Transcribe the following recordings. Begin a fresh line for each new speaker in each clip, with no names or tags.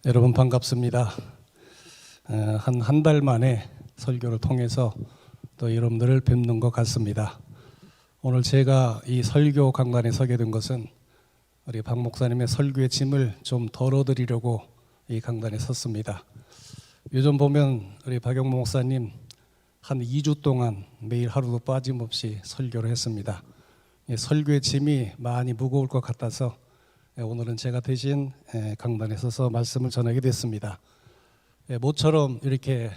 여러분 반갑습니다. 한 달 만에 설교를 통해서 또 여러분들을 뵙는 것 같습니다. 오늘 제가 이 설교 강단에 서게 된 것은 우리 박 목사님의 설교의 짐을 좀 덜어드리려고 이 강단에 섰습니다. 요즘 보면 우리 박영모 목사님 한 2주 동안 매일 하루도 빠짐없이 설교를 했습니다. 설교의 짐이 많이 무거울 것 같아서 오늘은 제가 대신 강단에 서서 말씀을 전하게 됐습니다. 모처럼 이렇게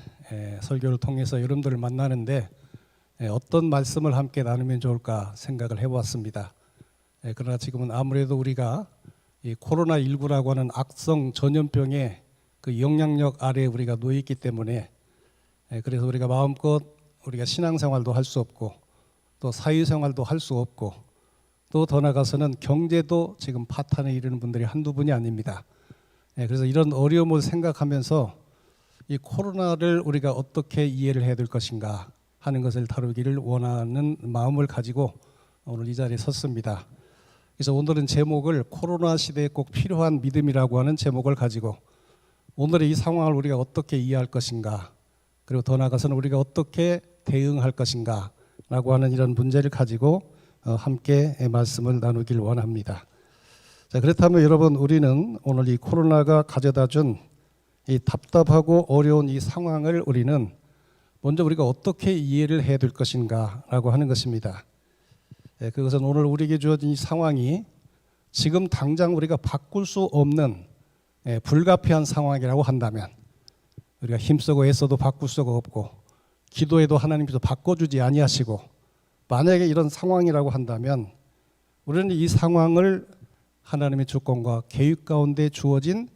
설교를 통해서 여러분들을 만나는데 어떤 말씀을 함께 나누면 좋을까 생각을 해보았습니다. 그러나 지금은 아무래도 우리가 이 코로나19라고 하는 악성 전염병의 그 영향력 아래에 우리가 놓여 있기 때문에 그래서 우리가 마음껏 우리가 신앙생활도 할 수 없고 또 사회생활도 할 수 없고 또 더 나아가서는 경제도 지금 파탄에 이르는 분들이 한두 분이 아닙니다. 그래서 이런 어려움을 생각하면서 이 코로나를 우리가 어떻게 이해를 해야 될 것인가 하는 것을 다루기를 원하는 마음을 가지고 오늘 이 자리에 섰습니다. 그래서 오늘은 제목을 코로나 시대에 꼭 필요한 믿음이라고 하는 제목을 가지고 오늘의 이 상황을 우리가 어떻게 이해할 것인가, 그리고 더 나아가서는 우리가 어떻게 대응할 것인가 라고 하는 이런 문제를 가지고 함께 말씀을 나누길 원합니다. 자, 그렇다면 여러분, 우리는 오늘 이 코로나가 가져다 준 이 답답하고 어려운 이 상황을 우리는 먼저 우리가 어떻게 이해를 해야 될 것인가 라고 하는 것입니다. 그것은 오늘 우리에게 주어진 이 상황이 지금 당장 우리가 바꿀 수 없는 불가피한 상황이라고 한다면, 우리가 힘쓰고 애써도 바꿀 수가 없고 기도해도 하나님께서 바꿔주지 아니하시고, 만약에 이런 상황이라고 한다면 우리는 이 상황을 하나님의 주권과 계획 가운데 주어진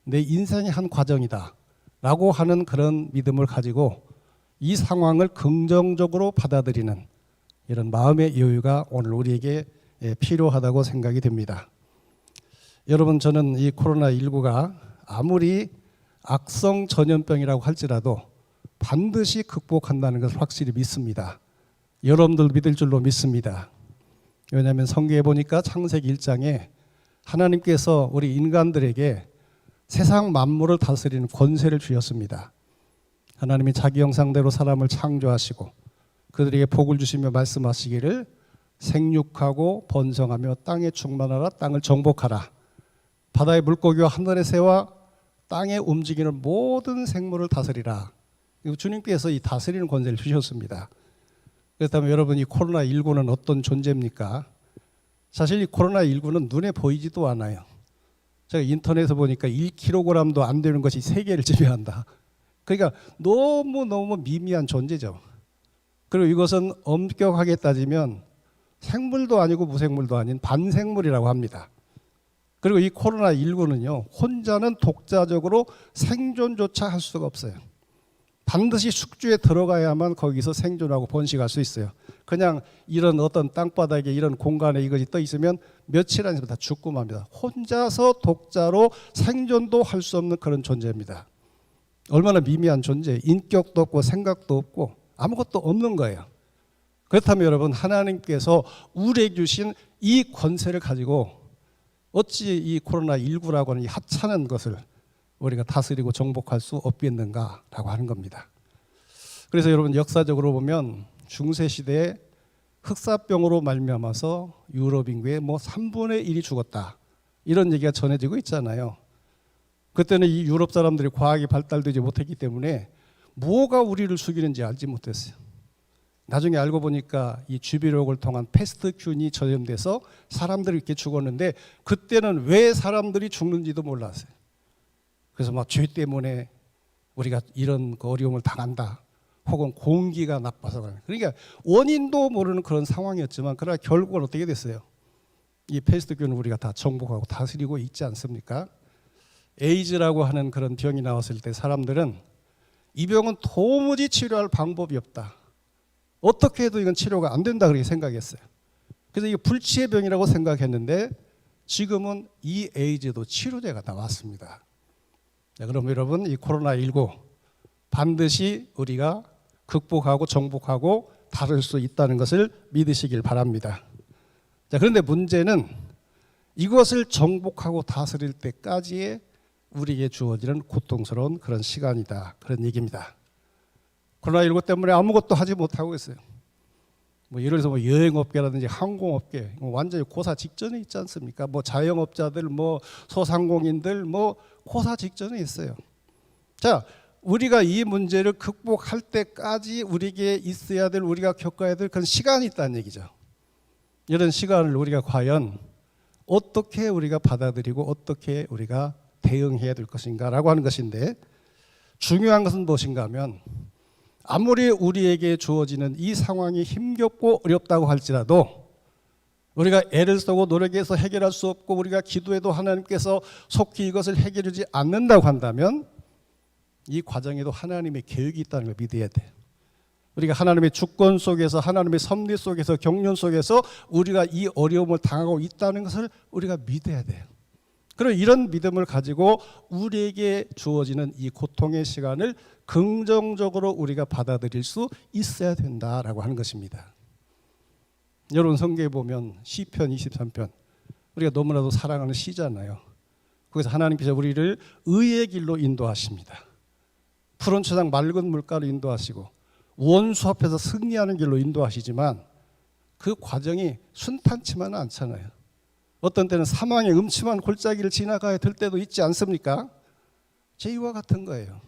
내 인생의 한 과정이다 라고 하는 그런 믿음을 가지고 이 상황을 긍정적으로 받아들이는 이런 마음의 여유가 오늘 우리에게 필요하다고 생각이 됩니다. 여러분, 저는 이 코로나19가 아무리 악성 전염병이라고 할지라도 반드시 극복한다는 것을 확실히 믿습니다. 여러분들 믿을 줄로 믿습니다. 왜냐하면 성경에 보니까 창세기 1장에 하나님께서 우리 인간들에게 세상 만물을 다스리는 권세를 주셨습니다. 하나님이 자기 형상대로 사람을 창조하시고 그들에게 복을 주시며 말씀하시기를 생육하고 번성하며 땅에 충만하라, 땅을 정복하라, 바다의 물고기와 하늘의 새와 땅에 움직이는 모든 생물을 다스리라. 주님께서 이 다스리는 권세를 주셨습니다. 그렇다면 여러분, 이 코로나19는 어떤 존재입니까? 사실 이 코로나19는 눈에 보이지도 않아요. 제가 인터넷에 보니까 1kg도 안 되는 것이 세계를 지배한다. 그러니까 너무너무 미미한 존재죠. 그리고 이것은 엄격하게 따지면 생물도 아니고 무생물도 아닌 반생물이라고 합니다. 그리고 이 코로나19는요, 혼자는 독자적으로 생존조차 할 수가 없어요. 반드시 숙주에 들어가야만 거기서 생존하고 번식할 수 있어요. 그냥 이런 어떤 땅바닥에 이런 공간에 이것이 떠 있으면 며칠 안에 다 죽고 맙니다. 혼자서 독자로 생존도 할 수 없는 그런 존재입니다. 얼마나 미미한 존재, 인격도 없고 생각도 없고 아무것도 없는 거예요. 그렇다면 여러분, 하나님께서 우리에게 주신 이 권세를 가지고 어찌 이 코로나19라고 하는 이 하찮은 것을 우리가 다스리고 정복할 수 없겠는가라고 하는 겁니다. 그래서 여러분, 역사적으로 보면 중세시대에 흑사병으로 말미암아서 유럽 인구의 3분의 1이 죽었다, 이런 얘기가 전해지고 있잖아요. 그때는 이 유럽 사람들이 과학이 발달되지 못했기 때문에 뭐가 우리를 죽이는지 알지 못했어요. 나중에 알고 보니까 이 주비력을 통한 패스트균이 전염돼서 사람들이 이렇게 죽었는데, 그때는 왜 사람들이 죽는지도 몰랐어요. 그래서 막 죄 때문에 우리가 이런 어려움을 당한다, 혹은 공기가 나빠서 그러는, 그러니까 원인도 모르는 그런 상황이었지만, 그러나 결국은 어떻게 됐어요? 이 패스트균을 우리가 다 정복하고 다스리고 있지 않습니까? 에이즈라고 하는 그런 병이 나왔을 때 사람들은 이 병은 도무지 치료할 방법이 없다, 어떻게 해도 이건 치료가 안 된다, 그렇게 생각했어요. 그래서 이게 불치의 병이라고 생각했는데 지금은 이 에이즈도 치료제가 나왔습니다. 자, 그럼 여러분, 이 코로나19 반드시 우리가 극복하고 정복하고 다룰 수 있다는 것을 믿으시길 바랍니다. 자, 그런데 문제는 이것을 정복하고 다스릴 때까지의 우리에게 주어지는 고통스러운 그런 시간이다, 그런 얘기입니다. 코로나19 때문에 아무것도 하지 못하고 있어요. 뭐 예를 들어서 뭐 여행업계라든지 항공업계 완전히 고사 직전에 있지 않습니까? 뭐 자영업자들, 뭐 소상공인들 뭐 고사 직전에 있어요. 자, 우리가 이 문제를 극복할 때까지 우리에게 있어야 될, 우리가 겪어야 될 그런 시간이 있다는 얘기죠. 이런 시간을 우리가 과연 어떻게 우리가 받아들이고 어떻게 우리가 대응해야 될 것인가라고 하는 것인데, 중요한 것은 무엇인가 하면 아무리 우리에게 주어지는 이 상황이 힘겹고 어렵다고 할지라도 우리가 애를 쓰고 노력해서 해결할 수 없고 우리가 기도해도 하나님께서 속히 이것을 해결해 주지 않는다고 한다면 이 과정에도 하나님의 계획이 있다는 걸 믿어야 돼요. 우리가 하나님의 주권 속에서, 하나님의 섭리 속에서, 경륜 속에서 우리가 이 어려움을 당하고 있다는 것을 우리가 믿어야 돼요. 그리고 이런 믿음을 가지고 우리에게 주어지는 이 고통의 시간을 긍정적으로 우리가 받아들일 수 있어야 된다라고 하는 것입니다. 여러분, 성경에 보면 시편 23편, 우리가 너무나도 사랑하는 시잖아요. 거기서 하나님께서 우리를 의의 길로 인도하십니다. 푸른 초장 맑은 물가로 인도하시고 원수 앞에서 승리하는 길로 인도하시지만 그 과정이 순탄치만은 않잖아요. 어떤 때는 사망의 음침한 골짜기를 지나가야 될 때도 있지 않습니까? 이와 같은 거예요.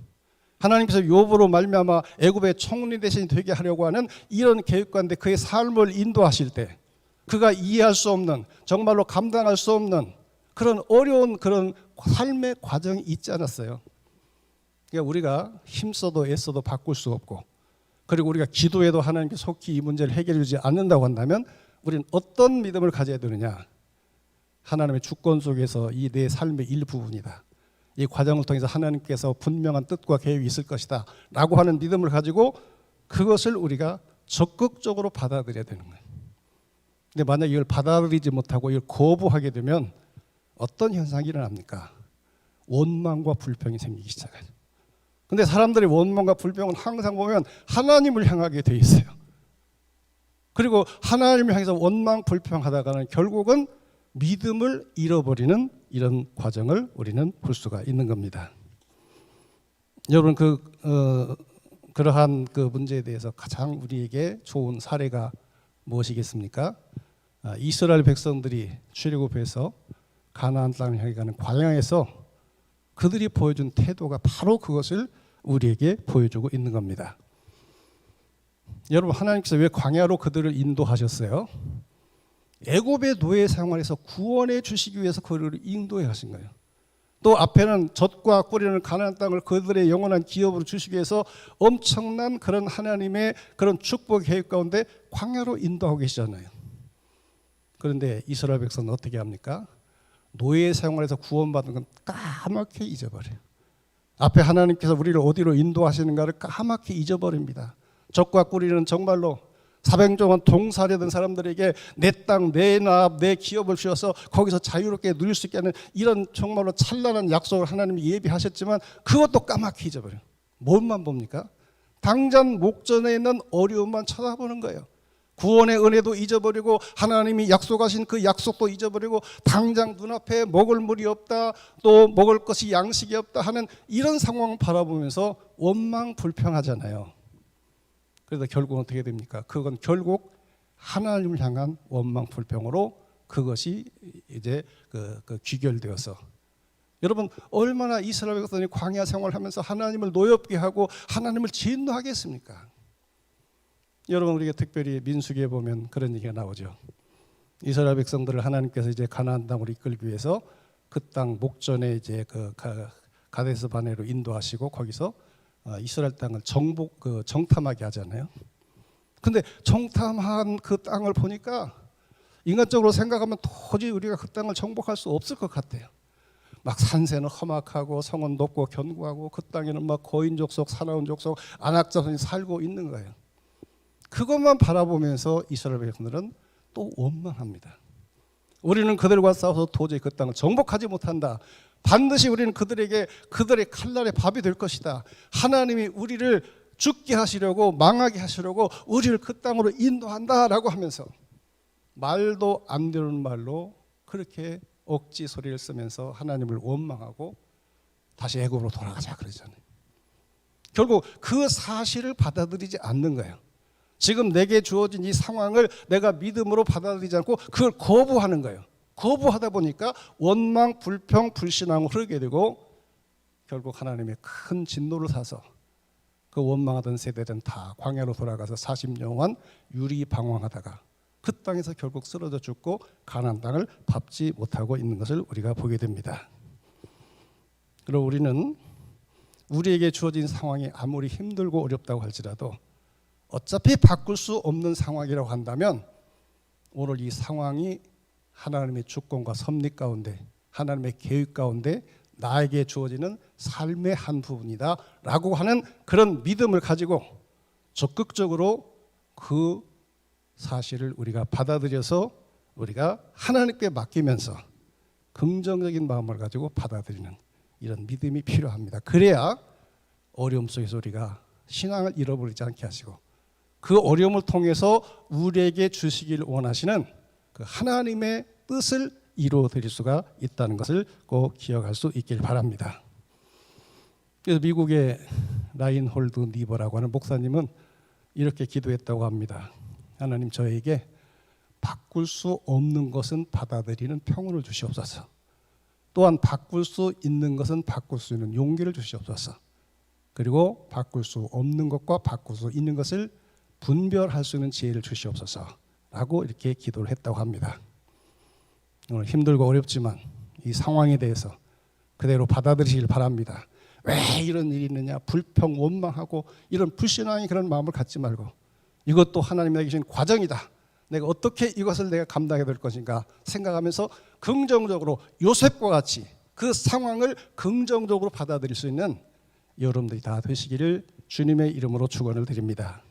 하나님께서 욥으로 말미암아 애굽의 총리 대신이 되게 하려고 하는 이런 계획관데 그의 삶을 인도하실 때 그가 이해할 수 없는, 정말로 감당할 수 없는 그런 어려운 그런 삶의 과정이 있지 않았어요. 그러니까 우리가 힘써도 애써도 바꿀 수 없고, 그리고 우리가 기도해도 하나님께 속히 이 문제를 해결해 주지 않는다고 한다면 우리는 어떤 믿음을 가져야 되느냐? 하나님의 주권 속에서 이 내 삶의 일부분이다. 이 과정을 통해서 하나님께서 분명한 뜻과 계획이 있을 것이다 라고 하는 믿음을 가지고 그것을 우리가 적극적으로 받아들여야 되는 거예요. 근데 만약 이걸 받아들이지 못하고 이걸 거부하게 되면 어떤 현상이 일어납니까? 원망과 불평이 생기기 시작해요. 근데 사람들의 원망과 불평은 항상 보면 하나님을 향하게 돼 있어요. 그리고 하나님을 향해서 원망 불평하다가는 결국은 믿음을 잃어버리는 이런 과정을 우리는 볼 수가 있는 겁니다. 여러분, 그러한 그 문제에 대해서 가장 우리에게 좋은 사례가 무엇이겠습니까? 이스라엘 백성들이 출애굽해서 가나안 땅을 향해 가는 광야에서 그들이 보여준 태도가 바로 그것을 우리에게 보여주고 있는 겁니다. 여러분, 하나님께서 왜 광야로 그들을 인도하셨어요? 애굽의 노예 생활에서 구원해 주시기 위해서 그들을 인도해 하신 거예요. 또 앞에는 젖과 꿀이라는 가나안 땅을 그들의 영원한 기업으로 주시기 위해서 엄청난 그런 하나님의 그런 축복 계획 가운데 광야로 인도하고 계시잖아요. 그런데 이스라엘 백성은 어떻게 합니까? 노예 생활에서 구원받은 건 까맣게 잊어버려요. 앞에 하나님께서 우리를 어디로 인도하시는가를 까맣게 잊어버립니다. 젖과 꿀이는 정말로 400년 동안 동살이던 사람들에게 내 땅, 내 나라, 내 기업을 주셔서 거기서 자유롭게 누릴 수 있게 하는 이런 정말로 찬란한 약속을 하나님이 예비하셨지만 그것도 까맣게 잊어버려요. 뭘만 봅니까? 당장 목전에 있는 어려움만 쳐다보는 거예요. 구원의 은혜도 잊어버리고 하나님이 약속하신 그 약속도 잊어버리고 당장 눈앞에 먹을 물이 없다, 또 먹을 것이 양식이 없다 하는 이런 상황을 바라보면서 원망 불평하잖아요. 그래서 결국은 어떻게 됩니까? 그건 결국 하나님을 향한 원망 불평으로 그것이 이제 그 귀결되어서, 여러분, 얼마나 이스라엘 백성이 광야 생활을 하면서 하나님을 노엽게 하고 하나님을 진노하겠습니까? 여러분, 우리가 특별히 민수기에 보면 그런 얘기가 나오죠. 이스라엘 백성들을 하나님께서 이제 가나안 땅으로 이끌기 위해서 그 땅 목전에 이제 그 가데스 바네로 인도하시고 거기서 이스라엘 땅을 정탐하게 하잖아요. 근데 정탐한 그 땅을 보니까 인간적으로 생각하면 도저히 우리가 그 땅을 정복할 수 없을 것 같아요. 막 산세는 험악하고 성은 높고 견고하고 그 땅에는 막 거인 족속, 사나운 족속, 안악 자손이 살고 있는 거예요. 그것만 바라보면서 이스라엘 백성들은 또 원망합니다. 우리는 그들과 싸워서 도저히 그 땅을 정복하지 못한다. 반드시 우리는 그들에게 그들의 칼날의 밥이 될 것이다. 하나님이 우리를 죽게 하시려고, 망하게 하시려고 우리를 그 땅으로 인도한다라고 하면서 말도 안 되는 말로 그렇게 억지 소리를 쓰면서 하나님을 원망하고 다시 애굽으로 돌아가자 그러잖아요. 결국 그 사실을 받아들이지 않는 거예요. 지금 내게 주어진 이 상황을 내가 믿음으로 받아들이지 않고 그걸 거부하는 거예요. 거부하다 보니까 원망, 불평, 불신앙으로 흐르게 되고 결국 하나님의 큰 진노를 사서 그 원망하던 세대들은 다 광야로 돌아가서 40년간 유리방황하다가 그 땅에서 결국 쓰러져 죽고 가나안 땅을 밟지 못하고 있는 것을 우리가 보게 됩니다. 그리고 우리는 우리에게 주어진 상황이 아무리 힘들고 어렵다고 할지라도 어차피 바꿀 수 없는 상황이라고 한다면 오늘 이 상황이 하나님의 주권과 섭리 가운데 하나님의 계획 가운데 나에게 주어지는 삶의 한 부분이다 라고 하는 그런 믿음을 가지고 적극적으로 그 사실을 우리가 받아들여서 우리가 하나님께 맡기면서 긍정적인 마음을 가지고 받아들이는 이런 믿음이 필요합니다. 그래야 어려움 속에서 우리가 신앙을 잃어버리지 않게 하시고 그 어려움을 통해서 우리에게 주시길 원하시는 그 하나님의 뜻을 이루어 드릴 수가 있다는 것을 꼭 기억할 수 있길 바랍니다. 그래서 미국의 라인홀드 니버라고 하는 목사님은 이렇게 기도했다고 합니다. 하나님, 저에게 바꿀 수 없는 것은 받아들이는 평온을 주시옵소서. 또한 바꿀 수 있는 것은 바꿀 수 있는 용기를 주시옵소서. 그리고 바꿀 수 없는 것과 바꿀 수 있는 것을 분별할 수 있는 지혜를 주시옵소서 라고 이렇게 기도를 했다고 합니다. 오늘 힘들고 어렵지만 이 상황에 대해서 그대로 받아들이시길 바랍니다. 왜 이런 일이 있느냐, 불평, 원망하고 이런 불신앙의 그런 마음을 갖지 말고 이것도 하나님이 계신 과정이다. 내가 어떻게 이것을 내가 감당해야 될 것인가 생각하면서 긍정적으로 요셉과 같이 그 상황을 긍정적으로 받아들일 수 있는 여러분들이 다 되시기를 주님의 이름으로 축원을 드립니다.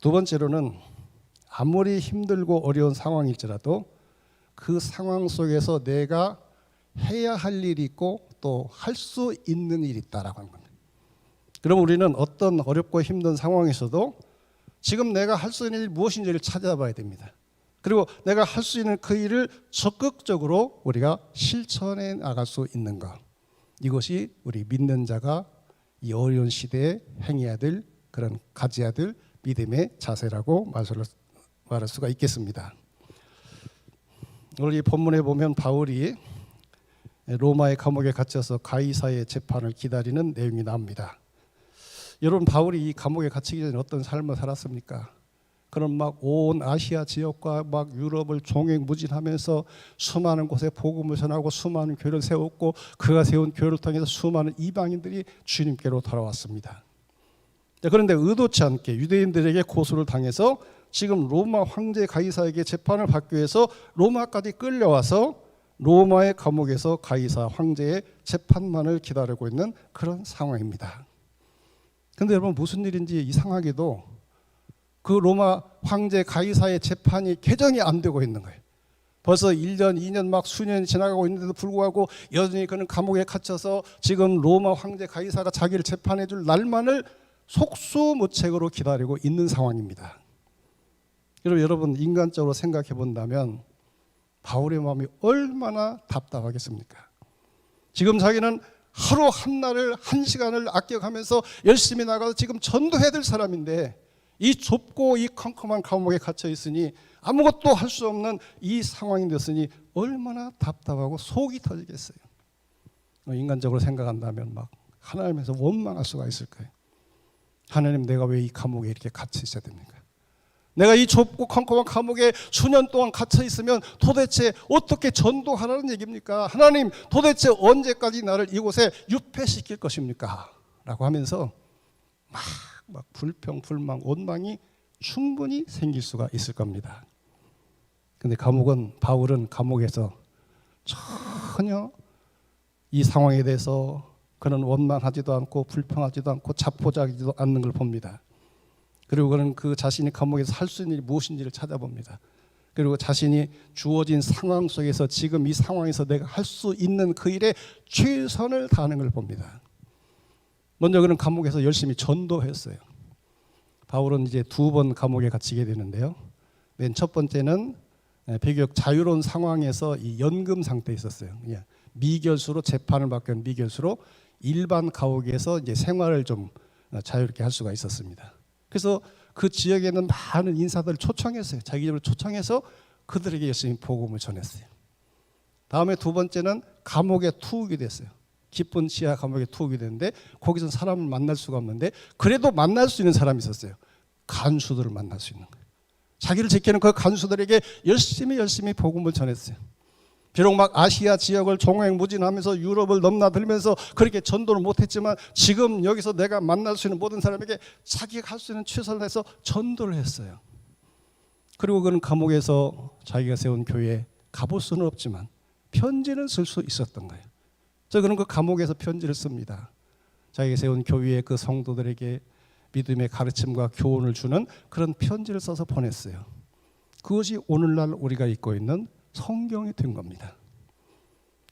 두 번째로는 아무리 힘들고 어려운 상황일지라도 그 상황 속에서 내가 해야 할 일이 있고 또 할 수 있는 일이 있다라고 하는 겁니다. 그럼 우리는 어떤 어렵고 힘든 상황에서도 지금 내가 할 수 있는 일이 무엇인지를 찾아봐야 됩니다. 그리고 내가 할 수 있는 그 일을 적극적으로 우리가 실천해 나갈 수 있는 것, 이것이 우리 믿는 자가 이 어려운 시대에 행해야 될 그런 가져야 될 믿음의 자세라고 말할 수가 있겠습니다. 오늘 이 본문에 보면 바울이 로마의 감옥에 갇혀서 가이사의 재판을 기다리는 내용이 나옵니다. 여러분, 바울이 이 감옥에 갇히기 전에 어떤 삶을 살았습니까? 그런 막 온 아시아 지역과 막 유럽을 종횡무진하면서 수많은 곳에 복음을 전하고 수많은 교회를 세웠고 그가 세운 교회를 통해서 수많은 이방인들이 주님께로 돌아왔습니다. 그런데 의도치 않게 유대인들에게 고소를 당해서 지금 로마 황제 가이사에게 재판을 받기 위해서 로마까지 끌려와서 로마의 감옥에서 가이사 황제의 재판만을 기다리고 있는 그런 상황입니다. 그런데 여러분, 무슨 일인지 이상하게도 그 로마 황제 가이사의 재판이 개정이 안 되고 있는 거예요. 벌써 1년, 2년 막 수년이 지나가고 있는데도 불구하고 여전히 그는 감옥에 갇혀서 지금 로마 황제 가이사가 자기를 재판해 줄 날만을 속수무책으로 기다리고 있는 상황입니다. 여러분, 인간적으로 생각해 본다면 바울의 마음이 얼마나 답답하겠습니까? 지금 자기는 하루 한날을 한 시간을 아껴가면서 열심히 나가서 지금 전도해야 될 사람인데 이 좁고 이 컴컴한 감옥에 갇혀 있으니 아무것도 할 수 없는 이 상황이 됐으니 얼마나 답답하고 속이 터지겠어요. 인간적으로 생각한다면 막 하나님에서 원망할 수가 있을 거예요. 하나님, 내가 왜 이 감옥에 이렇게 갇혀 있어야 됩니까? 내가 이 좁고 컴컴한 감옥에 수년 동안 갇혀 있으면 도대체 어떻게 전도하라는 얘기입니까? 하나님, 도대체 언제까지 나를 이곳에 유폐시킬 것입니까? 라고 하면서 막 불평, 불망, 원망이 충분히 생길 수가 있을 겁니다. 근데 바울은 감옥에서 전혀 이 상황에 대해서 그는 원망하지도 않고 불평하지도 않고 자포자기지도 않는 걸 봅니다. 그리고 그는 그 자신이 감옥에서 할 수 있는 일이 무엇인지를 찾아봅니다. 그리고 자신이 주어진 상황 속에서 지금 이 상황에서 내가 할 수 있는 그 일에 최선을 다하는 걸 봅니다. 먼저 그는 감옥에서 열심히 전도했어요. 바울은 이제 2번 감옥에 갇히게 되는데요. 맨 첫 번째는 비교적 자유로운 상황에서 이 연금 상태에 있었어요. 미결수로 재판을 받기 위한 미결수로 일반 감옥에서 이제 생활을 좀 자유롭게 할 수가 있었습니다. 그래서 그 지역에 있는 많은 인사들을 초청했어요. 자기 집으로 초청해서 그들에게 열심히 복음을 전했어요. 다음에 두 번째는 감옥에 투옥이 됐어요. 깊은 지하 감옥에 투옥이 됐는데 거기서 사람을 만날 수가 없는데 그래도 만날 수 있는 사람이 있었어요. 간수들을 만날 수 있는 거예요. 자기를 지키는 그 간수들에게 열심히 복음을 전했어요. 비록 막 아시아 지역을 종횡무진하면서 유럽을 넘나들면서 그렇게 전도를 못했지만 지금 여기서 내가 만날 수 있는 모든 사람에게 자기가 할 수 있는 최선을 해서 전도를 했어요. 그리고 그는 감옥에서 자기가 세운 교회에 가볼 수는 없지만 편지는 쓸 수 있었던 거예요. 그래서 그는 그 감옥에서 편지를 씁니다. 자기가 세운 교회의 그 성도들에게 믿음의 가르침과 교훈을 주는 그런 편지를 써서 보냈어요. 그것이 오늘날 우리가 읽고 있는 성경이 된 겁니다.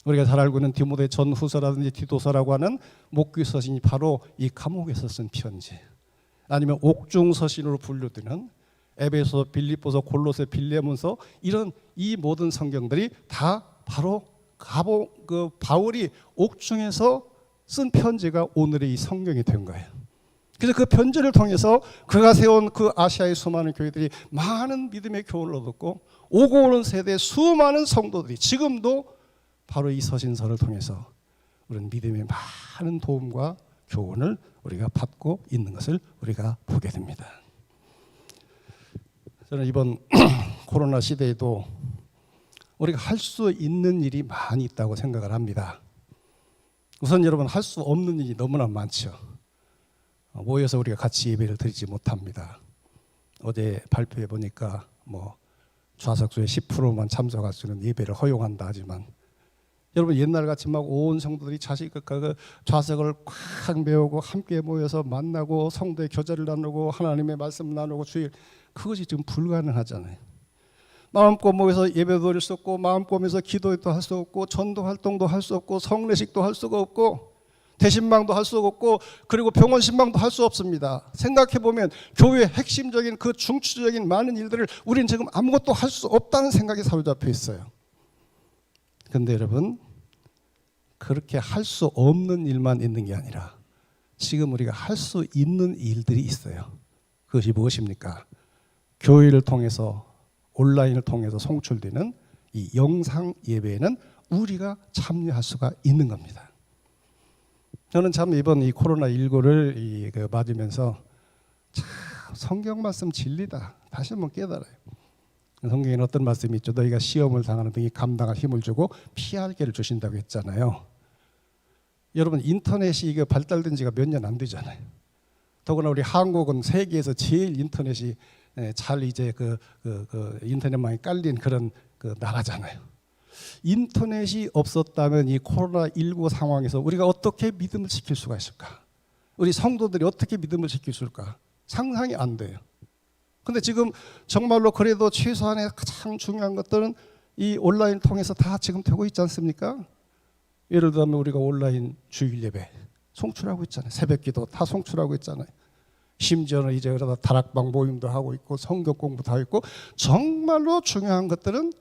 우리가 잘 알고 있는 디모데 전후서라든지 디도서라고 하는 목기 서신이 바로 이 감옥에서 쓴 편지, 아니면 옥중 서신으로 분류되는 에베소, 빌립보서, 골로새, 빌레몬서, 이런 이 모든 성경들이 다 바로 바울이 옥중에서 쓴 편지가 오늘의 이 성경이 된 거예요. 그래서 그 편지를 통해서 그가 세운 그 아시아의 수많은 교회들이 많은 믿음의 교훈을 얻었고, 오고 오는 세대의 수많은 성도들이 지금도 바로 이 서신서를 통해서 우리는 믿음의 많은 도움과 교훈을 우리가 받고 있는 것을 우리가 보게 됩니다. 저는 이번 코로나 시대에도 우리가 할 수 있는 일이 많이 있다고 생각을 합니다. 우선 여러분, 할 수 없는 일이 너무나 많죠. 모여서 우리가 같이 예배를 드리지 못합니다. 어제 발표해 보니까 좌석수의 10%만 참석할 수 있는 예배를 허용한다 하지만, 여러분 옛날같이 막 온 성도들이 그 좌석을 꽉 메우고 함께 모여서 만나고 성도의 교제를 나누고 하나님의 말씀 나누고 주일, 그것이 지금 불가능하잖아요. 마음껏 모여서 예배도 드릴 수 없고, 마음껏 모여서 기도도 할 수 없고, 전도 활동도 할 수 없고, 성례식도 할 수가 없고, 대신방도 할 수 없고, 그리고 병원 신방도 할 수 없습니다. 생각해보면 교회의 핵심적인 그 중추적인 많은 일들을 우리는 지금 아무것도 할 수 없다는 생각이 사로잡혀 있어요. 그런데 여러분, 그렇게 할 수 없는 일만 있는 게 아니라 지금 우리가 할 수 있는 일들이 있어요. 그것이 무엇입니까? 교회를 통해서, 온라인을 통해서 송출되는 이 영상 예배에는 우리가 참여할 수가 있는 겁니다. 저는 참 이번 이 코로나19를 맞으면서 참 성경 말씀 진리다 다시 한번 깨달아요. 성경에는 어떤 말씀이 있죠? 너희가 시험을 당하는 등이 감당할 힘을 주고 피할 길을 주신다고 했잖아요. 여러분, 인터넷이 이게 발달된 지가 몇 년 안 되잖아요. 더구나 우리 한국은 세계에서 제일 인터넷이 잘 이제 인터넷망이 깔린 그런 나라잖아요. 인터넷이 없었다면 이 코로나19 상황에서 우리가 어떻게 믿음을 지킬 수가 있을까? 우리 성도들이 어떻게 믿음을 지킬 수 있을까? 상상이 안 돼요. 근데 지금 정말로 그래도 최소한의 가장 중요한 것들은 이 온라인 통해서 다 지금 되고 있지 않습니까? 예를 들면 우리가 온라인 주일 예배 송출하고 있잖아요. 새벽기도 다 송출하고 있잖아요. 심지어는 이제 그러다 다락방 모임도 하고 있고 성경 공부도 하고 있고, 정말로 중요한 것들은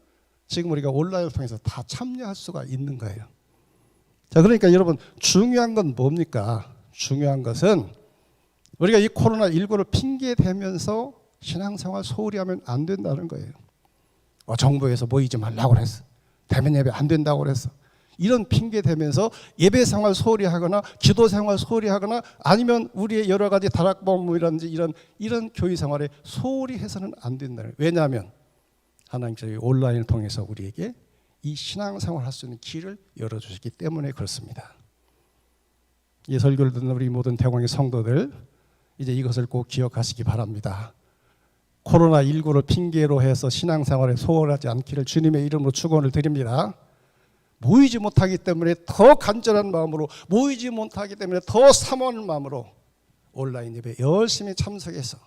지금 우리가 온라인을 통해서 다 참여할 수가 있는 거예요. 자, 그러니까 여러분, 중요한 건 뭡니까? 중요한 것은 우리가 이 코로나19를 핑계 대면서 신앙생활 소홀히 하면 안 된다는 거예요. 정부에서 모이지 말라고 그랬어. 대면 예배 안 된다고 그랬어. 이런 핑계 대면서 예배 생활 소홀히 하거나 기도 생활 소홀히 하거나, 아니면 우리의 여러 가지 다락방이라든지 이런 교회 생활에 소홀히 해서는 안 된다는 거예요. 왜냐하면 하나님께서 온라인을 통해서 우리에게 이 신앙생활을 할 수 있는 길을 열어주셨기 때문에 그렇습니다. 이 설교를 듣는 우리 모든 대광의 성도들, 이제 이것을 꼭 기억하시기 바랍니다. 코로나19를 핑계로 해서 신앙생활에 소홀하지 않기를 주님의 이름으로 축원을 드립니다. 모이지 못하기 때문에 더 간절한 마음으로, 모이지 못하기 때문에 더 사모하는 마음으로 온라인 예배 열심히 참석해서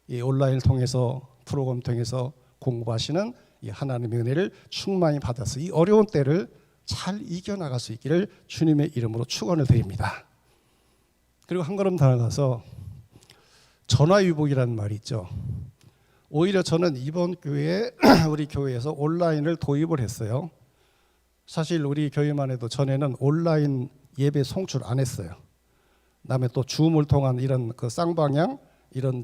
이 온라인을 통해서, 프로그램 통해서 공부하시는 이 하나님의 은혜를 충만히 받아서 이 어려운 때를 잘 이겨나갈 수 있기를 주님의 이름으로 축원을 드립니다. 그리고 한 걸음 더 나가서 전화위복이라는 말이 있죠. 오히려 저는 이번 교회에 우리 교회에서 온라인을 도입을 했어요. 사실 우리 교회만 해도 전에는 온라인 예배 송출 안 했어요. 그다음에 또 줌을 통한 이런 그 쌍방향 이런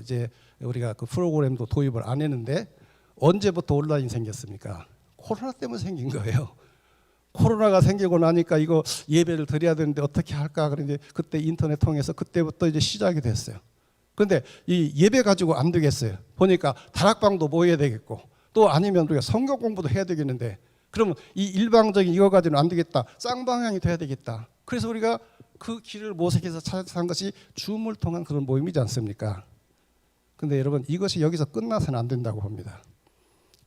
이제 우리가 그 프로그램도 도입을 안 했는데 언제부터 온라인 생겼습니까? 코로나 때문에 생긴 거예요. 코로나가 생기고 나니까 이거 예배를 드려야 되는데 어떻게 할까 그런데 그때 인터넷 통해서 그때부터 이제 시작이 됐어요. 그런데 이 예배 가지고 안 되겠어요. 보니까 다락방도 모여야 되겠고 또 아니면 우리가 성경 공부도 해야 되겠는데 그러면 이 일방적인 이거 가지고는 안 되겠다. 쌍방향이 돼야 되겠다. 그래서 우리가 그 길을 모색해서 찾아서 한 것이 줌을 통한 그런 모임이지 않습니까? 근데 여러분 이것이 여기서 끝나서는 안 된다고 봅니다.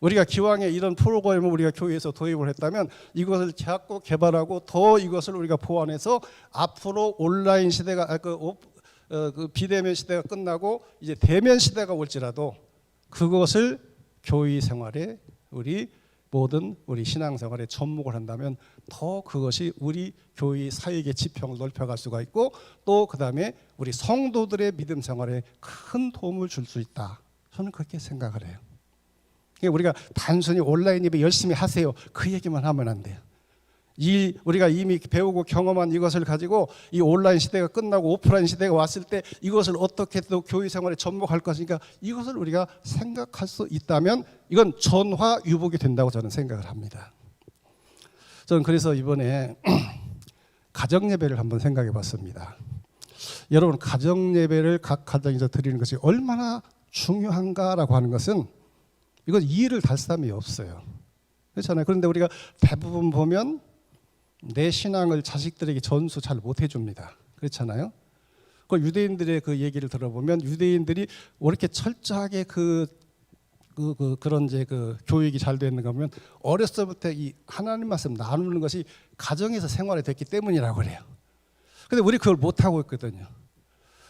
우리가 기왕에 이런 프로그램을 우리가 교회에서 도입을 했다면 이것을 자꾸 개발하고 더 이것을 우리가 보완해서 앞으로 온라인 시대가 그 비대면 시대가 끝나고 이제 대면 시대가 올지라도 그것을 교회 생활에 우리 모든 우리 신앙생활에 접목을 한다면 더 그것이 우리 교회 사역의 지평을 넓혀갈 수가 있고 또 그다음에 우리 성도들의 믿음 생활에 큰 도움을 줄 수 있다. 저는 그렇게 생각을 해요. 우리가 단순히 온라인 예배 열심히 하세요. 그 얘기만 하면 안 돼요. 우리가 이미 배우고 경험한 이것을 가지고 이 온라인 시대가 끝나고 오프라인 시대가 왔을 때 이것을 어떻게 또 교회 생활에 접목할 것인가 이것을 우리가 생각할 수 있다면 이건 전화위복이 된다고 저는 생각을 합니다. 저는 그래서 이번에 가정예배를 한번 생각해 봤습니다. 여러분 가정예배를 각 가정에서 드리는 것이 얼마나 중요한가라고 하는 것은 이건 이해를 달 사람이 없어요. 그렇잖아요. 그런데 우리가 대부분 보면 내 신앙을 자식들에게 전수 잘 못 해줍니다. 그렇잖아요. 그 유대인들의 그 얘기를 들어보면 유대인들이 왜 이렇게 철저하게 그런 이제 그 교육이 잘 되는가 하면 어렸을 때부터 이 하나님 말씀 나누는 것이 가정에서 생활이 됐기 때문이라고 그래요. 근데 우리 그걸 못 하고 있거든요.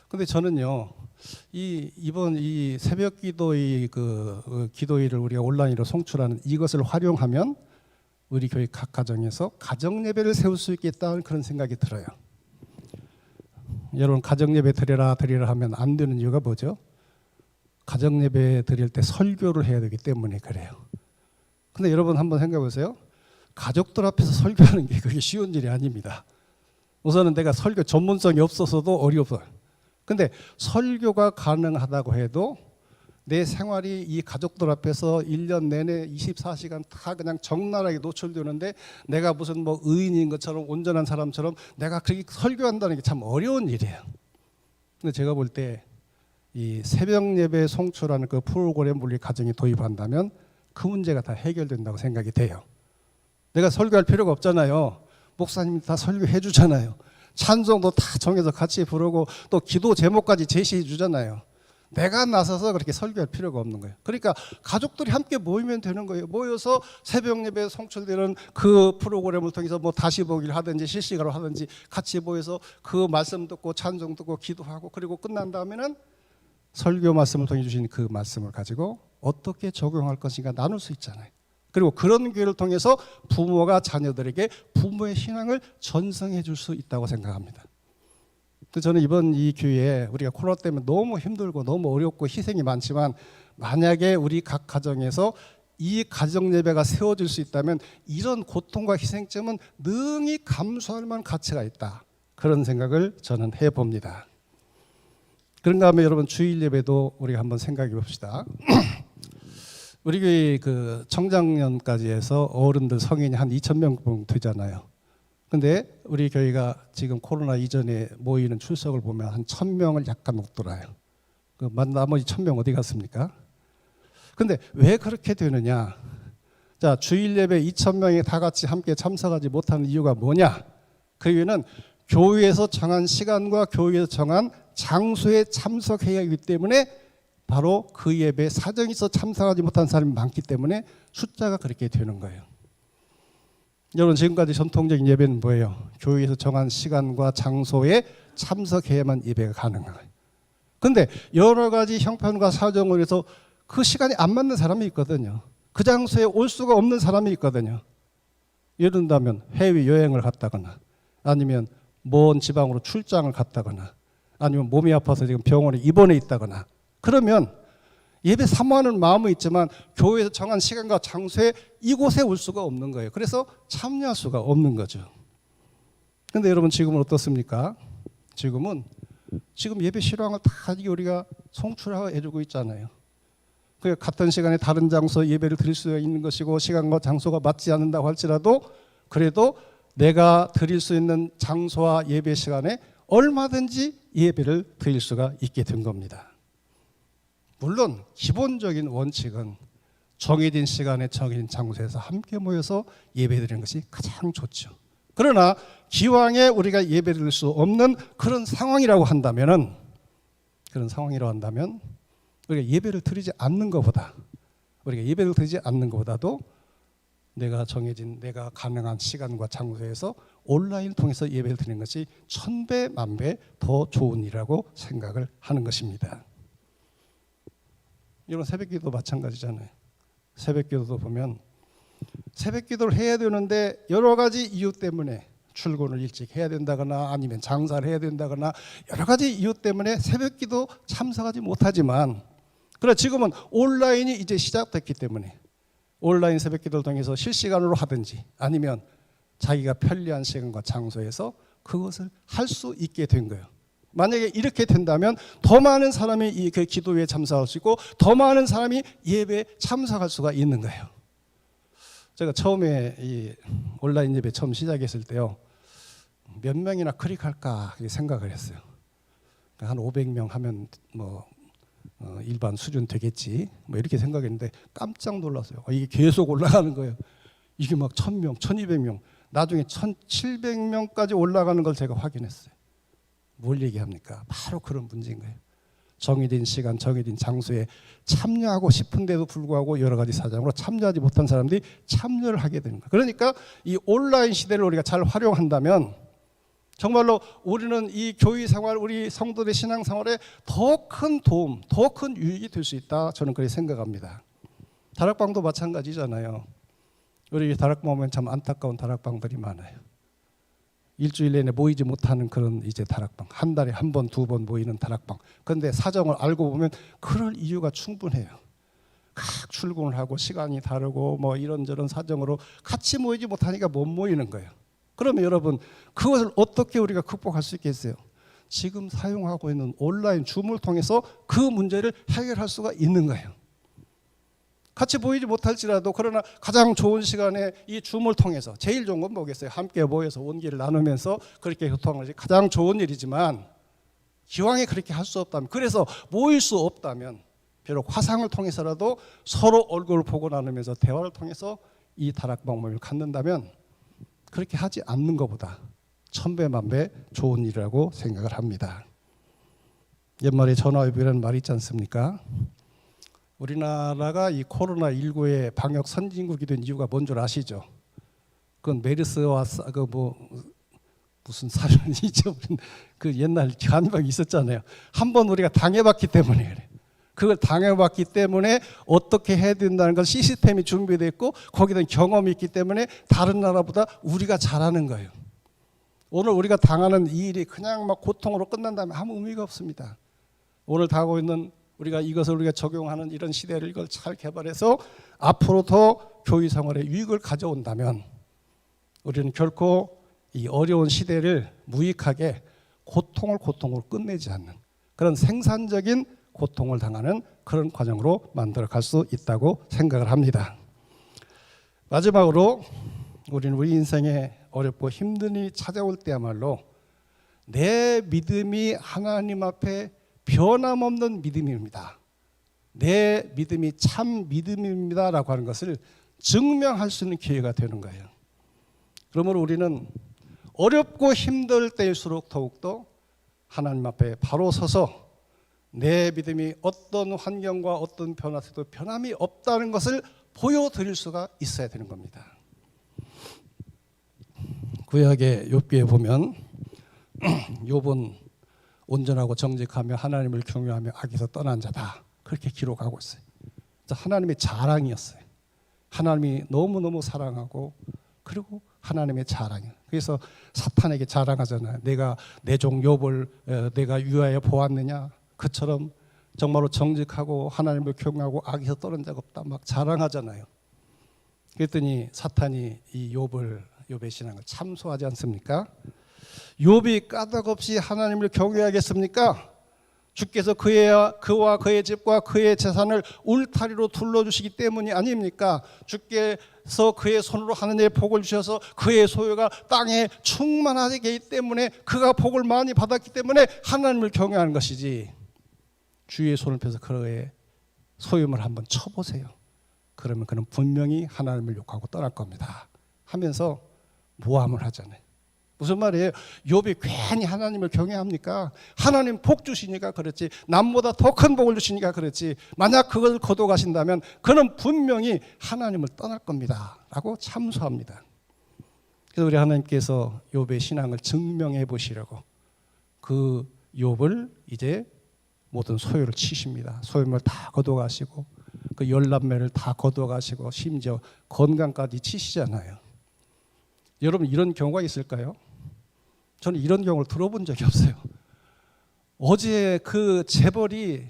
근데 저는요, 이번 이 새벽 기도의 기도회를 우리가 온라인으로 송출하는 이것을 활용하면 우리 교회 각 가정에서 가정 예배를 세울 수 있겠다는 그런 생각이 들어요. 여러분 가정 예배 드리라 하면 안 되는 이유가 뭐죠? 가정 예배 드릴 때 설교를 해야 되기 때문에 그래요. 근데 여러분 한번 생각해 보세요. 가족들 앞에서 설교하는 게 그게 쉬운 일이 아닙니다. 우선은 내가 설교 전문성이 없어서도 어려워요. 근데 설교가 가능하다고 해도 내 생활이 이 가족들 앞에서 1년 내내 24시간 다 그냥 적나라하게 노출되는데 내가 무슨 뭐 의인인 것처럼 온전한 사람처럼 내가 그렇게 설교한다는 게 참 어려운 일이에요. 근데 제가 볼 때 이 새벽 예배 송출하는 그 프로그램 우리 가정에 도입한다면 그 문제가 다 해결된다고 생각이 돼요. 내가 설교할 필요가 없잖아요. 목사님이 다 설교해 주잖아요. 찬송도 다 정해서 같이 부르고 또 기도 제목까지 제시해 주잖아요. 내가 나서서 그렇게 설교할 필요가 없는 거예요. 그러니까 가족들이 함께 모이면 되는 거예요. 모여서 새벽 예배 송출되는 그 프로그램을 통해서 뭐 다시 보기를 하든지 실시간으로 하든지 같이 모여서 그 말씀 듣고 찬송 듣고 기도하고 그리고 끝난 다음에는 설교 말씀을 통해 주신 그 말씀을 가지고 어떻게 적용할 것인가 나눌 수 있잖아요. 그리고 그런 기회를 통해서 부모가 자녀들에게 부모의 신앙을 전승해 줄 수 있다고 생각합니다. 저는 이번 이 기회에 우리가 코로나 때문에 너무 힘들고 너무 어렵고 희생이 많지만 만약에 우리 각 가정에서 이 가정 예배가 세워질 수 있다면 이런 고통과 희생점은 능히 감수할 만한 가치가 있다. 그런 생각을 저는 해봅니다. 그런가 하면 여러분 주일 예배도 우리가 한번 생각해 봅시다. 우리 교회 그 청장년까지 해서 어른들 성인이 한 2,000명 되잖아요. 근데 우리 교회가 지금 코로나 이전에 모이는 출석을 보면 한 1,000명을 약간 넘더라요. 그 나머지 1,000명 어디 갔습니까? 근데 왜 그렇게 되느냐? 자, 주일 예배 2,000명이 다 같이 함께 참석하지 못하는 이유가 뭐냐? 그 이유는 교회에서 정한 시간과 교회에서 정한 장소에 참석해야 하기 때문에 바로 그 예배에 사정이 있어 참석하지 못한 사람이 많기 때문에 숫자가 그렇게 되는 거예요. 여러분 지금까지 전통적인 예배는 뭐예요? 교회에서 정한 시간과 장소에 참석해야만 예배가 가능한 거예요. 그런데 여러 가지 형편과 사정으로 해서 그 시간이 안 맞는 사람이 있거든요. 그 장소에 올 수가 없는 사람이 있거든요. 예를 든다면 해외여행을 갔다거나 아니면 먼 지방으로 출장을 갔다거나 아니면 몸이 아파서 지금 병원에 입원해 있다거나 그러면 예배 사모하는 마음은 있지만 교회에서 정한 시간과 장소에 이곳에 올 수가 없는 거예요. 그래서 참여할 수가 없는 거죠. 그런데 여러분 지금은 어떻습니까? 지금 예배 실황을 다 우리가 송출해주고 있잖아요. 같은 시간에 다른 장소 예배를 드릴 수 있는 것이고 시간과 장소가 맞지 않는다고 할지라도 그래도 내가 드릴 수 있는 장소와 예배 시간에 얼마든지 예배를 드릴 수가 있게 된 겁니다. 물론 기본적인 원칙은 정해진 시간에 정해진 장소에서 함께 모여서 예배드리는 것이 가장 좋죠. 그러나 기왕에 우리가 예배를 드릴 수 없는 그런 상황이라고 한다면 우리가 예배를 드리지 않는 것보다도 내가 가능한 시간과 장소에서 온라인을 통해서 예배를 드리는 것이 1000배, 10,000배 더 좋은 일이라고 생각을 하는 것입니다. 이런 새벽기도 마찬가지잖아요. 새벽기도도 보면 새벽기도를 해야 되는데 여러 가지 이유 때문에 출근을 일찍 해야 된다거나 아니면 장사를 해야 된다거나 여러 가지 이유 때문에 새벽기도 참석하지 못하지만 그러나 지금은 온라인이 이제 시작됐기 때문에 온라인 새벽기도를 통해서 실시간으로 하든지 아니면 자기가 편리한 시간과 장소에서 그것을 할 수 있게 된 거예요. 만약에 이렇게 된다면 더 많은 사람이 그 기도회에 참석할 수 있고 더 많은 사람이 예배에 참석할 수가 있는 거예요. 제가 처음에 이 온라인 예배 처음 시작했을 때요. 몇 명이나 클릭할까 생각을 했어요. 한 500명 하면 일반 수준 되겠지 이렇게 생각했는데 깜짝 놀랐어요. 이게 계속 올라가는 거예요. 이게 막 1000명, 1200명 나중에 1700명까지 올라가는 걸 제가 확인했어요. 뭘 얘기합니까? 바로 그런 문제인 거예요. 정해진 시간, 정해진 장소에 참여하고 싶은데도 불구하고 여러 가지 사정으로 참여하지 못한 사람들이 참여를 하게 되는 거예요. 그러니까 이 온라인 시대를 우리가 잘 활용한다면 정말로 우리는 이 교회 생활, 우리 성도들의 신앙 생활에 더 큰 도움, 더 큰 유익이 될 수 있다. 저는 그렇게 생각합니다. 다락방도 마찬가지잖아요. 우리 다락방 보면 참 안타까운 다락방들이 많아요. 일주일 내내 모이지 못하는 그런 이제 다락방, 한 달에 한 번, 두 번 모이는 다락방. 그런데 사정을 알고 보면 그럴 이유가 충분해요. 각 출근을 하고 시간이 다르고 이런저런 사정으로 같이 모이지 못하니까 못 모이는 거예요. 그러면 여러분 그것을 어떻게 우리가 극복할 수 있겠어요? 지금 사용하고 있는 온라인 줌을 통해서 그 문제를 해결할 수가 있는 거예요. 같이 보이지 못할지라도 그러나 가장 좋은 시간에 이 줌을 통해서 제일 좋은 건 뭐겠어요? 함께 모여서 온기를 나누면서 그렇게 교통하는 것이 가장 좋은 일이지만 기왕에 그렇게 할 수 없다면 그래서 모일 수 없다면 비록 화상을 통해서라도 서로 얼굴을 보고 나누면서 대화를 통해서 이 다락방 모임을 갖는다면 그렇게 하지 않는 것보다 1000배, 10,000배 좋은 일이라고 생각을 합니다. 옛말에 전화위복이라는 말이 있지 않습니까? 우리나라가 이 코로나19의 방역 선진국이 된 이유가 뭔 줄 아시죠? 그건 메르스와 무슨 사연이죠? 그 옛날 간병이 있었잖아요. 한번 우리가 당해봤기 때문에 그래. 그걸 당해봤기 때문에 어떻게 해야 된다는 걸 시스템이 준비되어 있고 거기에 경험이 있기 때문에 다른 나라보다 우리가 잘하는 거예요. 오늘 우리가 당하는 이 일이 그냥 막 고통으로 끝난다면 아무 의미가 없습니다. 오늘 당하고 있는 이것을 우리가 적용하는 이런 시대를 이걸 잘 개발해서 앞으로 더 교회 생활에 유익을 가져온다면 우리는 결코 이 어려운 시대를 무익하게 고통으로 끝내지 않는 그런 생산적인 고통을 당하는 그런 과정으로 만들어 갈 수 있다고 생각을 합니다. 마지막으로 우리는 우리 인생에 어렵고 힘든 일이 찾아올 때야말로 내 믿음이 하나님 앞에 변함없는 믿음입니다. 내 믿음이 참 믿음입니다 라고 하는 것을 증명할 수 있는 기회가 되는 거예요. 그러므로 우리는 어렵고 힘들 때일수록 더욱더 하나님 앞에 바로 서서 내 믿음이 어떤 환경과 어떤 변화에도 변함이 없다는 것을 보여드릴 수가 있어야 되는 겁니다. 구약의 욥기에 보면 욥은 온전하고 정직하며 하나님을 경외하며 악에서 떠난 자다. 그렇게 기록하고 있어요. 하나님의 자랑이었어요. 하나님이 너무너무 사랑하고 그리고 하나님의 자랑이에요. 그래서 사탄에게 자랑하잖아요. 내가 내 종 욥을 내가 위하여 보았느냐. 그처럼 정말로 정직하고 하나님을 경외하고 악에서 떠난 자가 없다 막 자랑하잖아요. 그랬더니 사탄이 이 욥의 신앙을 참소하지 않습니까? 욥이 까닭없이 하나님을 경외하겠습니까? 주께서 그와 그의 집과 그의 재산을 울타리로 둘러주시기 때문이 아닙니까? 주께서 그의 손으로 하늘의 복을 주셔서 그의 소유가 땅에 충만하게 있기 때문에 그가 복을 많이 받았기 때문에 하나님을 경외하는 것이지, 주의 손을 펴서 그의 소유물 한번 쳐보세요. 그러면 그는 분명히 하나님을 욕하고 떠날 겁니다 하면서 모함을 하잖아요. 무슨 말이에요? 욥이 괜히 하나님을 경외합니까? 하나님 복 주시니까 그렇지, 남보다 더 큰 복을 주시니까 그렇지, 만약 그걸 거둬가신다면 그는 분명히 하나님을 떠날 겁니다 라고 참소합니다. 그래서 우리 하나님께서 욥의 신앙을 증명해 보시려고 그 욥을 이제 모든 소유를 치십니다. 소유물 다 거둬가시고 그 열남매를 다 거둬가시고 심지어 건강까지 치시잖아요. 여러분, 이런 경우가 있을까요? 저는 이런 경우를 들어본 적이 없어요. 어제 그 재벌이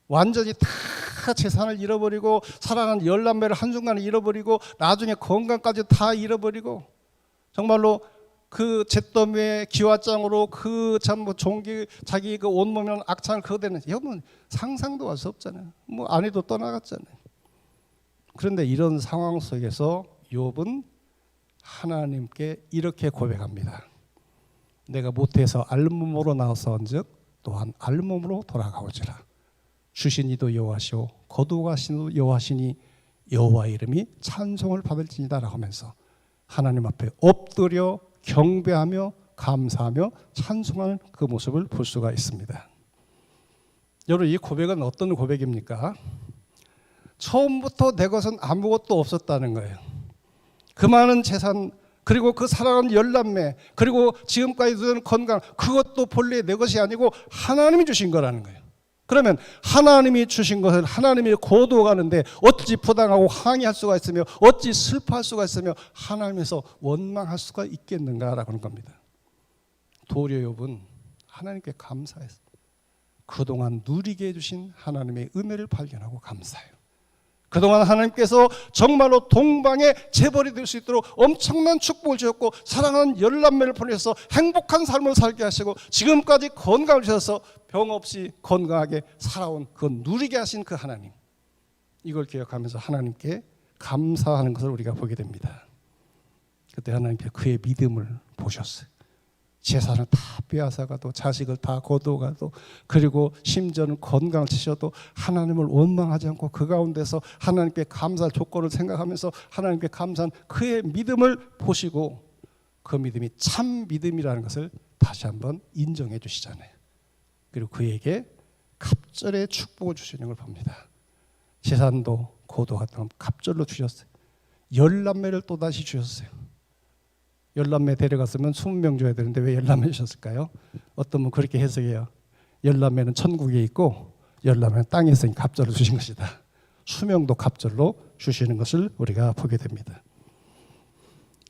완전히 다 재산을 잃어버리고 사랑하는 열남매를 한순간에 잃어버리고 나중에 건강까지 다 잃어버리고 정말로 그 잿더미의 기와장으로 그 참 뭐 종기 자기 그 온몸이라는 악창을 거대는, 여러분 상상도 할 수 없잖아요. 뭐 아내도 떠나갔잖아요. 그런데 이런 상황 속에서 욥은 하나님께 이렇게 고백합니다. 내가 모태에서 알몸으로 나왔은즉 또한 알몸으로 돌아가오지라. 주신 이도 여호와시오 거두가신 이도 여호와시니 여호와 이름이 찬송을 받을지니다라고 하면서 하나님 앞에 엎드려 경배하며 감사하며 찬송하는 그 모습을 볼 수가 있습니다. 여러분, 이 고백은 어떤 고백입니까? 처음부터 내 것은 아무것도 없었다는 거예요. 그 많은 재산, 그리고 그 사랑하는 열남매, 그리고 지금까지 누리는 건강, 그것도 본래 내 것이 아니고 하나님이 주신 거라는 거예요. 그러면 하나님이 주신 것을 하나님이 거두어가는데 어찌 부당하고 항의할 수가 있으며 어찌 슬퍼할 수가 있으며 하나님에서 원망할 수가 있겠는가라고 하는 겁니다. 도리어 욥은 하나님께 감사했어요. 그동안 누리게 해주신 하나님의 은혜를 발견하고 감사해요. 그동안 하나님께서 정말로 동방의 재벌이 될 수 있도록 엄청난 축복을 주셨고 사랑하는 열남매를 보내셔서 행복한 삶을 살게 하시고 지금까지 건강을 주셔서 병 없이 건강하게 살아온 그 누리게 하신 그 하나님, 이걸 기억하면서 하나님께 감사하는 것을 우리가 보게 됩니다. 그때 하나님께서 그의 믿음을 보셨어요. 재산을 다 빼앗아가도 자식을 다 거두어가도 그리고 심지어는 건강을 치셔도 하나님을 원망하지 않고 그 가운데서 하나님께 감사할 조건을 생각하면서 하나님께 감사한 그의 믿음을 보시고 그 믿음이 참 믿음이라는 것을 다시 한번 인정해 주시잖아요. 그리고 그에게 갑절의 축복을 주시는 걸 봅니다. 재산도 거두어갔던 갑절로 주셨어요. 열남매를 또다시 주셨어요. 열남매 데려갔으면 20명 줘야 되는데 왜 열남매 주셨을까요? 어떤 분 그렇게 해석해요. 열남매는 천국에 있고 열남매는 땅에 있으니 갑절로 주신 것이다. 수명도 갑절로 주시는 것을 우리가 보게 됩니다.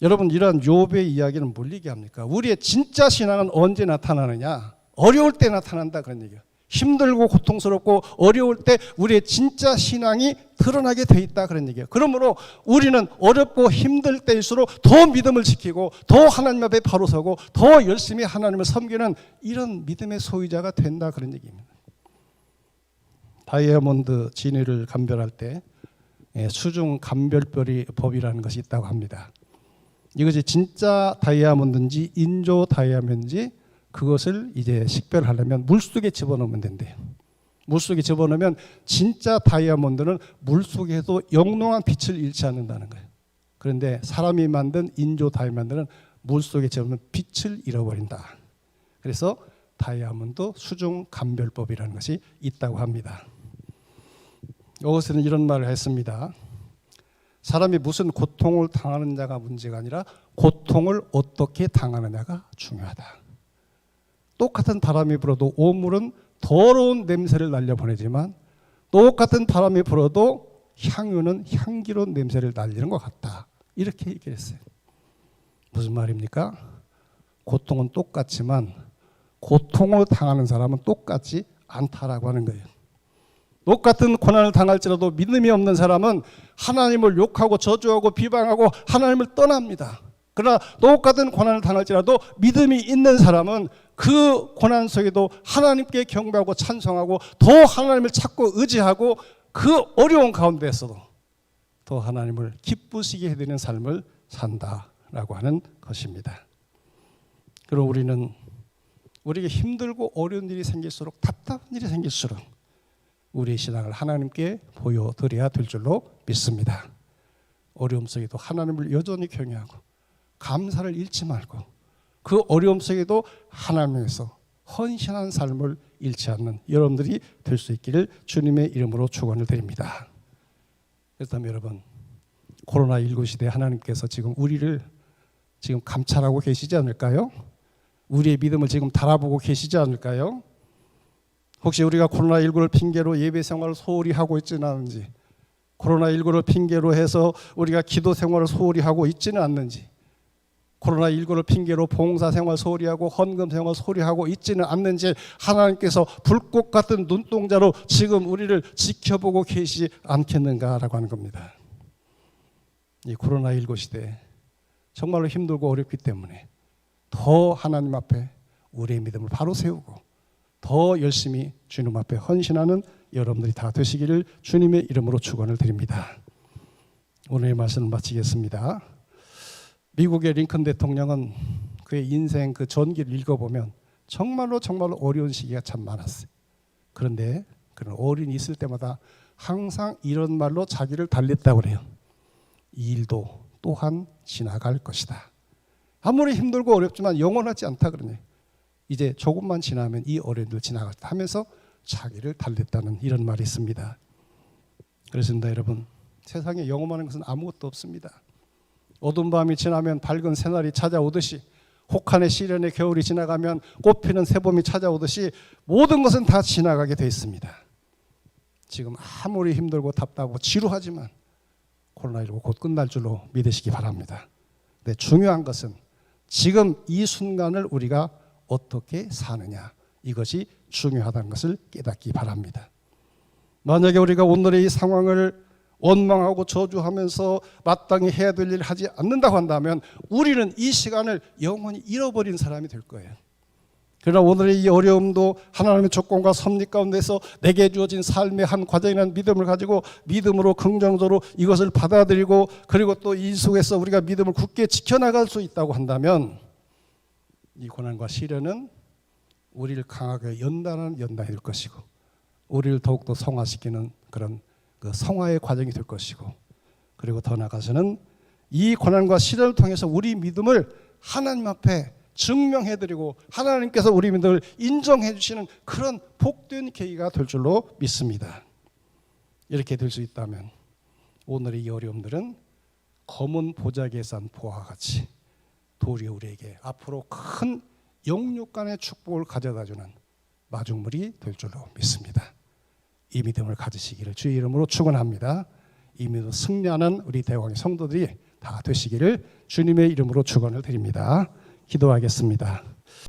여러분, 이러한 욥의 이야기는 뭘 얘기합니까? 우리의 진짜 신앙은 언제 나타나느냐? 어려울 때 나타난다, 그런 얘기예요. 힘들고 고통스럽고 어려울 때 우리의 진짜 신앙이 드러나게 돼 있다, 그런 얘기예요. 그러므로 우리는 어렵고 힘들 때일수록 더 믿음을 지키고 더 하나님 앞에 바로 서고 더 열심히 하나님을 섬기는 이런 믿음의 소유자가 된다, 그런 얘기입니다. 다이아몬드 진위를 감별할 때 수중 감별법이라는 것이 있다고 합니다. 이것이 진짜 다이아몬드인지 인조 다이아몬드인지 그것을 이제 식별하려면 물속에 집어넣으면 된대요. 물속에 집어넣으면 진짜 다이아몬드는 물속에도 영롱한 빛을 잃지 않는다는 거예요. 그런데 사람이 만든 인조 다이아몬드는 물속에 집어넣으면 빛을 잃어버린다. 그래서 다이아몬드 수중 감별법이라는 것이 있다고 합니다. 여기서는 이런 말을 했습니다. 사람이 무슨 고통을 당하느냐가 문제가 아니라 고통을 어떻게 당하느냐가 중요하다. 똑같은 바람이 불어도 오물은 더러운 냄새를 날려보내지만 똑같은 바람이 불어도 향유는 향기로운 냄새를 날리는 것 같다. 이렇게 얘기를 했어요. 무슨 말입니까? 고통은 똑같지만 고통을 당하는 사람은 똑같지 않다라고 하는 거예요. 똑같은 고난을 당할지라도 믿음이 없는 사람은 하나님을 욕하고 저주하고 비방하고 하나님을 떠납니다. 그러나 똑같은 고난을 당할지라도 믿음이 있는 사람은 그 고난 속에도 하나님께 경배하고 찬송하고 더 하나님을 찾고 의지하고 그 어려운 가운데에서도 더 하나님을 기쁘시게 해드리는 삶을 산다라고 하는 것입니다. 그럼 우리에게 힘들고 어려운 일이 생길수록, 답답한 일이 생길수록 우리의 신앙을 하나님께 보여드려야 될 줄로 믿습니다. 어려움 속에도 하나님을 여전히 경외하고 감사를 잃지 말고 그 어려움 속에도 하나님에서 헌신한 삶을 잃지 않는 여러분들이 될 수 있기를 주님의 이름으로 축원을 드립니다. 그렇다면 여러분, 코로나19 시대에 하나님께서 지금 우리를 지금 감찰하고 계시지 않을까요? 우리의 믿음을 지금 달아보고 계시지 않을까요? 혹시 우리가 코로나19를 핑계로 예배 생활을 소홀히 하고 있지는 않은지, 코로나19를 핑계로 해서 우리가 기도 생활을 소홀히 하고 있지는 않는지, 코로나19를 핑계로 봉사 생활 소홀히 하고 헌금 생활 소홀히 하고 있지는 않는지 하나님께서 불꽃 같은 눈동자로 지금 우리를 지켜보고 계시지 않겠는가라고 하는 겁니다. 이 코로나19 시대에 정말로 힘들고 어렵기 때문에 더 하나님 앞에 우리의 믿음을 바로 세우고 더 열심히 주님 앞에 헌신하는 여러분들이 다 되시기를 주님의 이름으로 축원을 드립니다. 오늘의 말씀을 마치겠습니다. 미국의 링컨 대통령은 그의 인생 그 전기를 읽어보면 정말로 어려운 시기가 참 많았어요. 그런데 그런 어린이 있을 때마다 항상 이런 말로 자기를 달랬다고 그래요. 이 일도 또한 지나갈 것이다. 아무리 힘들고 어렵지만 영원하지 않다 그러네. 이제 조금만 지나면 이 어려움도 지나갔다 하면서 자기를 달랬다는 이런 말이 있습니다. 그렇습니다, 여러분. 세상에 영원한 것은 아무것도 없습니다. 어두운 밤이 지나면 밝은 새날이 찾아오듯이, 혹한의 시련의 겨울이 지나가면 꽃피는 새봄이 찾아오듯이 모든 것은 다 지나가게 돼 있습니다. 지금 아무리 힘들고 답답하고 지루하지만 코로나19 곧 끝날 줄로 믿으시기 바랍니다. 근데 중요한 것은 지금 이 순간을 우리가 어떻게 사느냐, 이것이 중요하다는 것을 깨닫기 바랍니다. 만약에 우리가 오늘의 이 상황을 원망하고 저주하면서 마땅히 해야 될 일을 하지 않는다고 한다면 우리는 이 시간을 영원히 잃어버린 사람이 될 거예요. 그러나 오늘의 이 어려움도 하나님의 조건과 섭리 가운데서 내게 주어진 삶의 한 과정이라는 믿음을 가지고 믿음으로 긍정적으로 이것을 받아들이고, 그리고 또 이 속에서 우리가 믿음을 굳게 지켜나갈 수 있다고 한다면 이 고난과 시련은 우리를 강하게 연단이 될 것이고 우리를 더욱더 성화시키는 그런 그 성화의 과정이 될 것이고, 그리고 더 나아가서는 이 고난과 시련을 통해서 우리 믿음을 하나님 앞에 증명해드리고 하나님께서 우리 믿음을 인정해 주시는 그런 복된 계기가 될 줄로 믿습니다. 이렇게 될 수 있다면 오늘의 이 어려움들은 검은 보자기에 싼 보화와 같이 도리어 우리에게 앞으로 큰 영육간의 축복을 가져다주는 마중물이 될 줄로 믿습니다. 이 믿음을 가지시기를 주의 이름으로 축원합니다. 이 믿음으로 승리하는 우리 대왕의 성도들이 다 되시기를 주님의 이름으로 축원을 드립니다. 기도하겠습니다.